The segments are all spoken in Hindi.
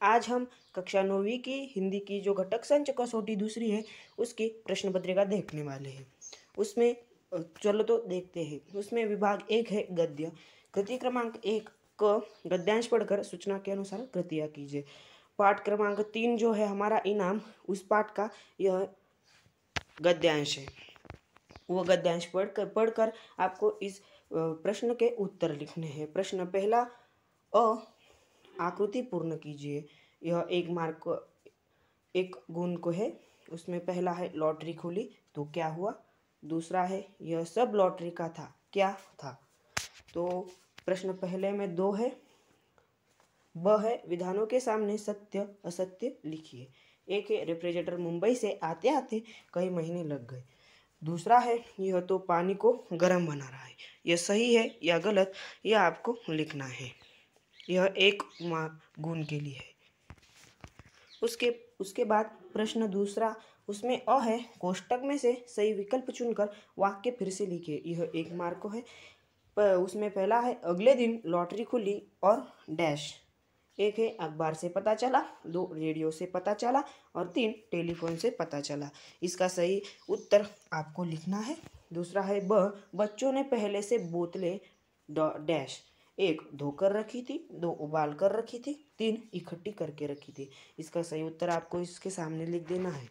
आज हम कक्षा 9वीं की हिंदी की जो घटक संच कसौटी दूसरी है उसकी प्रश्न पत्रिका देखने वाले हैं। उसमें चलो तो देखते हैं। उसमें विभाग 1 है गद्य। कृति क्रमांक 1 क गद्यांश पढ़कर सूचना के अनुसार कृतियाँ कीजिए। पाठ क्रमांक 3 जो है हमारा इनाम, उस पाठ का यह गद्यांश है। वो गद्यांश पढ़कर आपको इस प्रश्न के उत्तर लिखने हैं। प्रश्न पहला, आकृति पूर्ण कीजिए। यह 1 मार्क 1 गुण को है। उसमें पहला है लॉटरी खुली तो क्या हुआ। दूसरा है यह सब लॉटरी का था, क्या था। तो प्रश्न पहले में 2 है। ब है विधानों के सामने सत्य असत्य लिखिए। एक है रेफ्रिजरेटर मुंबई से आते आते कई महीने लग गए। दूसरा है यह तो पानी को गर्म बना रहा है। यह सही है या गलत, यह आपको लिखना है। यह 1 मार्क गुण के लिए है। उसके बाद प्रश्न दूसरा, उसमें है। कोष्टक में से सही विकल्प चुनकर वाक्य फिर से लिखिए। यह 1 मार्क को है। उसमें पहला है अगले दिन लॉटरी खुली और डैश। 1 है अखबार से पता चला, 2 रेडियो से पता चला और 3 टेलीफोन से पता चला। इसका सही उत्तर आपको लिखना है। दूसरा है बच्चों ने पहले से बोतलें डैश। 1 धोकर रखी थी, 2 उबाल कर रखी थी, 3 इकट्ठी करके रखी थी। इसका सही उत्तर आपको इसके सामने लिख देना है।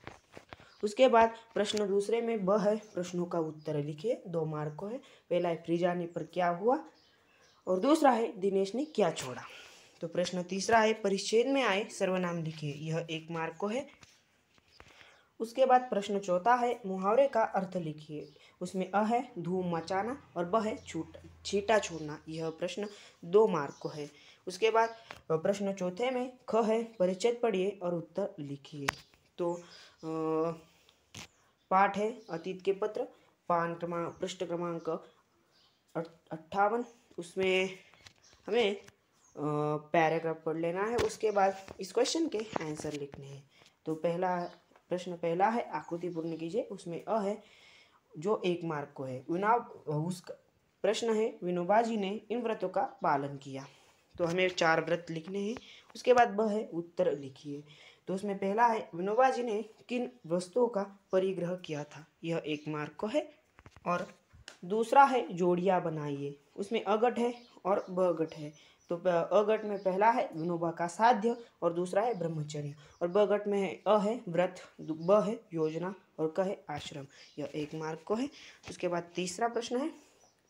उसके बाद प्रश्न दूसरे में है। प्रश्नों का उत्तर लिखिए। 2 मार्क को है। पहला है फ्रिज आने पर क्या हुआ और दूसरा है दिनेश ने क्या छोड़ा। तो प्रश्न तीसरा है परिच्छेद में आए सर्वनाम लिखिए। यह 1 मार्क को है। उसके बाद प्रश्न चौथा है मुहावरे का अर्थ लिखिए। उसमें है धूम मचाना और ब है छींटा छोड़ना। यह प्रश्न 2 मार्क को है। उसके बाद प्रश्न चौथे में ख है परिच्छेद पढ़िए और उत्तर लिखिए। तो पाठ है अतीत के पत्र, पृष्ठ क्रमांक 58। उसमें हमें पैराग्राफ पढ़ लेना है। उसके बाद इस क्वेश्चन के आंसर लिखने हैं। तो प्रश्न पहला है आकृति पूर्ण कीजिए। उसमें है जो 1 मार्क को है। उसका प्रश्न है विनोबा जी ने इन व्रतों का पालन किया। तो हमें 4 व्रत लिखने हैं। उसके बाद ब है उत्तर लिखिए। तो उसमें पहला है विनोबा जी ने किन वस्तुओं का परिग्रह किया था। यह 1 मार्क को है। और दूसरा है जोड़ियाँ बनाइए। उसमें अगट है और बगट है। तो अगट में पहला है विनोबा का साध्य और दूसरा है ब्रह्मचर्य और बगट में है व्रत, ब है योजना और क है आश्रम। यह 1 मार्क को है। उसके बाद तीसरा प्रश्न है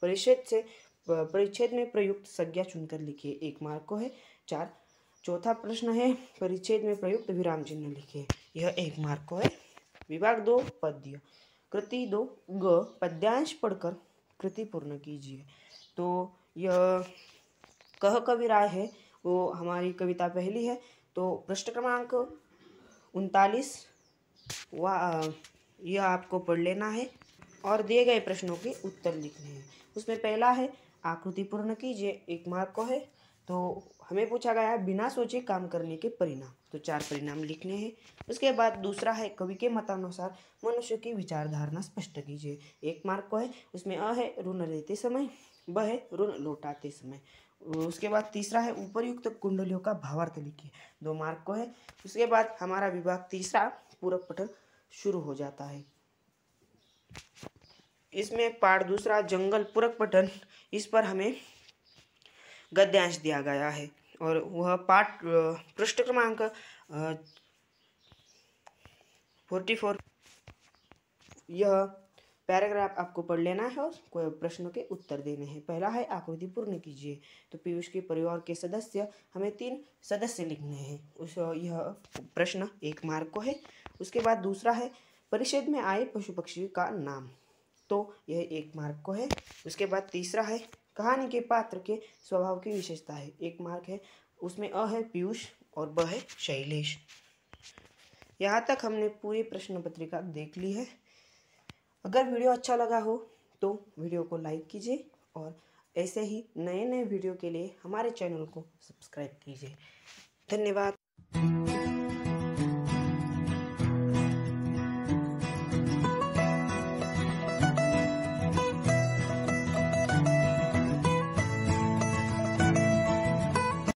परिच्छेद में प्रयुक्त संज्ञा चुनकर लिखिए। 1 मार्क को है। चौथा प्रश्न है परिच्छेद में प्रयुक्त विराम चिन्ह लिखिए। यह 1 मार्क को है। विभाग 2 पद्य। कृति 2 ग पद्यांश पढ़कर कृति पूर्ण कीजिए। तो यह कह कविराय है, वो हमारी कविता पहली है। तो पृष्ठ क्रमांक 39 यह आपको पढ़ लेना है और दिए गए प्रश्नों के उत्तर लिखने हैं। उसमें पहला है आकृति पूर्ण कीजिए। 1 मार्क को है। तो हमें पूछा गया है बिना सोचे काम करने के परिणाम। तो 4 परिणाम लिखने हैं। उसके बाद दूसरा है कवि के मतानुसार मनुष्य की विचारधारणा स्पष्ट कीजिए। 1 मार्क को है। उसमें है ऋण लेते समय, ब है ऋण लौटाते समय। उसके बाद तीसरा है उपरयुक्त कुंडलियों का भावार्थ लिखिए। 2 मार्क को है। उसके बाद हमारा विभाग तीसरा पूरक पठन शुरू हो जाता है। इसमें पाठ दूसरा जंगल पूरक पठन, इस पर हमें गद्यांश दिया गया है और वह पाठ पृष्ठ क्रमांक 44। यह पैराग्राफ आपको पढ़ लेना है और कोई प्रश्नों के उत्तर देने हैं। पहला है आकृति पूर्ण कीजिए। तो पीयूष के परिवार के सदस्य, हमें 3 सदस्य लिखने हैं। यह प्रश्न 1 मार्क को है। उसके बाद दूसरा है परिच्छेद में आए पशु पक्षी का नाम। तो यह 1 मार्क को है। उसके बाद तीसरा है कहानी के पात्र के स्वभाव की विशेषता है। 1 मार्क है। उसमें है पीयूष और ब है शैलेश। यहाँ तक हमने पूरी प्रश्न पत्रिका देख ली है। अगर वीडियो अच्छा लगा हो तो वीडियो को लाइक कीजिए और ऐसे ही नए नए वीडियो के लिए हमारे चैनल को सब्सक्राइब कीजिए। धन्यवाद।